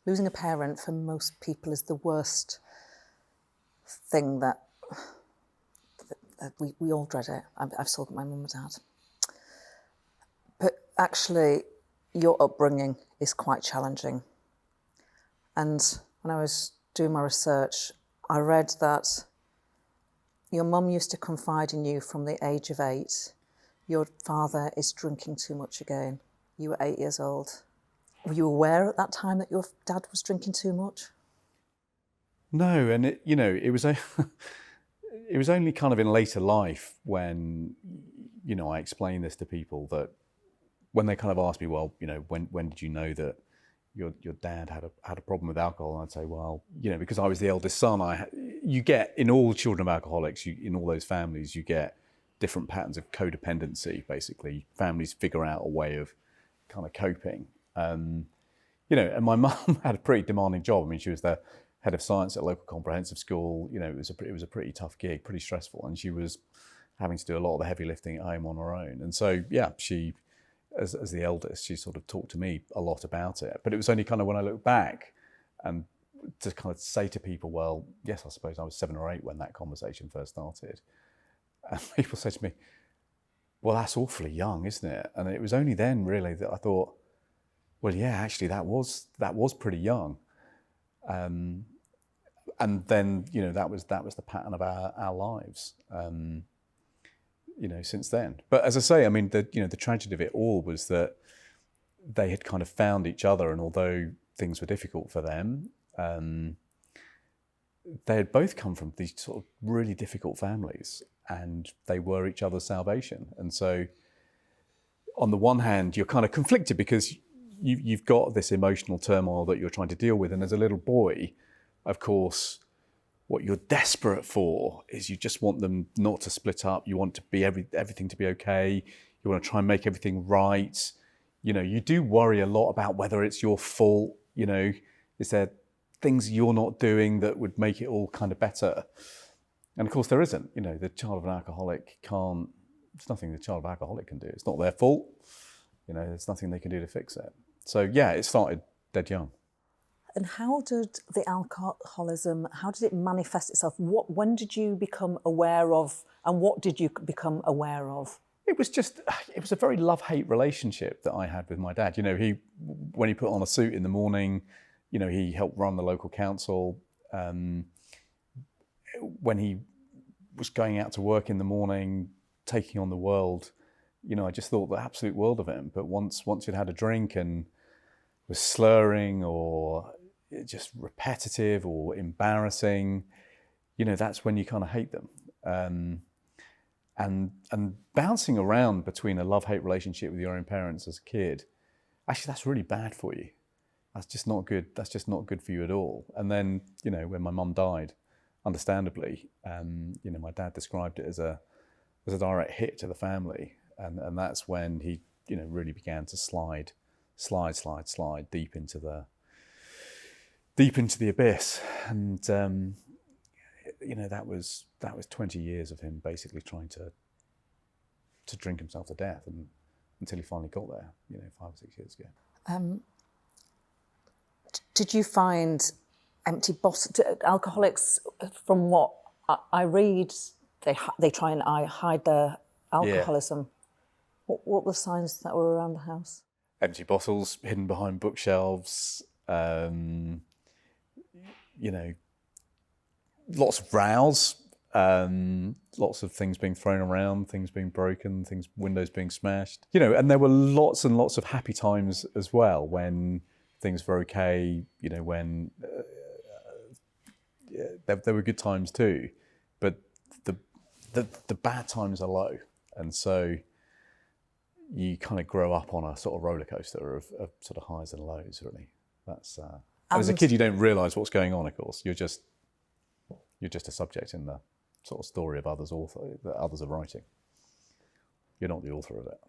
Losing a parent for most people is the worst thing that we all dread it. I've still got my mum and dad. But actually, your upbringing is quite challenging. And when I was doing my research, I read that your mum used to confide in you from the age of 8. Your father is drinking too much again. You were 8 years old. Were you aware at that time that your dad was drinking too much? No, and it was it was only kind of in later life when, I explained this to people, that when they kind of asked me, well, when did you know that your dad had a problem with alcohol? And I'd say, well, because I was the eldest son, you get, in all children of alcoholics, in all those families, you get different patterns of codependency, basically. Families figure out a way of kind of coping. And my mum had a pretty demanding job. I mean, she was the head of science at a local comprehensive school. It was a pretty tough gig, pretty stressful. And she was having to do a lot of the heavy lifting at home on her own. And so, yeah, she, as the eldest, she sort of talked to me a lot about it. But it was only kind of when I look back and to kind of say to people, well, yes, I suppose I was 7 or 8 when that conversation first started. And people say to me, well, that's awfully young, isn't it? And it was only then really that I thought, well, yeah, actually that was pretty young. And then, that was the pattern of our lives, since then. But as I say, I mean, the tragedy of it all was that they had kind of found each other, and although things were difficult for them, they had both come from these sort of really difficult families, and they were each other's salvation. And so on the one hand, you're kind of conflicted because you've got this emotional turmoil that you're trying to deal with. And as a little boy, of course, what you're desperate for is you just want them not to split up. You want to be everything to be okay. You want to try and make everything right. You do worry a lot about whether it's your fault. Is there things you're not doing that would make it all kind of better? And of course there isn't. The child of an alcoholic can't, there's nothing the child of an alcoholic can do. It's not their fault. There's nothing they can do to fix it. So yeah, it started dead young. And how did the alcoholism, how did it manifest itself? When did you become aware of, and what did you become aware of? It was a very love-hate relationship that I had with my dad. When he put on a suit in the morning, he helped run the local council. When he was going out to work in the morning, taking on the world, I just thought the absolute world of him. But once you'd had a drink and was slurring or just repetitive or embarrassing, that's when you kind of hate them. And bouncing around between a love-hate relationship with your own parents as a kid, actually that's really bad for you. That's just not good. That's just not good for you at all. And then, when my mum died, understandably, my dad described it as a direct hit to the family. And that's when he, really began to slide deep into the abyss. And, that was 20 years of him basically trying to drink himself to death, and until he finally got there, 5 or 6 years ago. Did you find empty bottles? Alcoholics, from what I read, they try and hide their alcoholism. Yeah. What were the signs that were around the house? Empty bottles hidden behind bookshelves, lots of rows, lots of things being thrown around, things being broken, windows being smashed. And there were lots and lots of happy times as well when things were okay, when there were good times too, but the bad times are low. And so you kind of grow up on a sort of roller coaster of sort of highs and lows, really. That's and as a kid, you don't realise what's going on, of course. You're just a subject in the sort of story of that others are writing. You're not the author of it.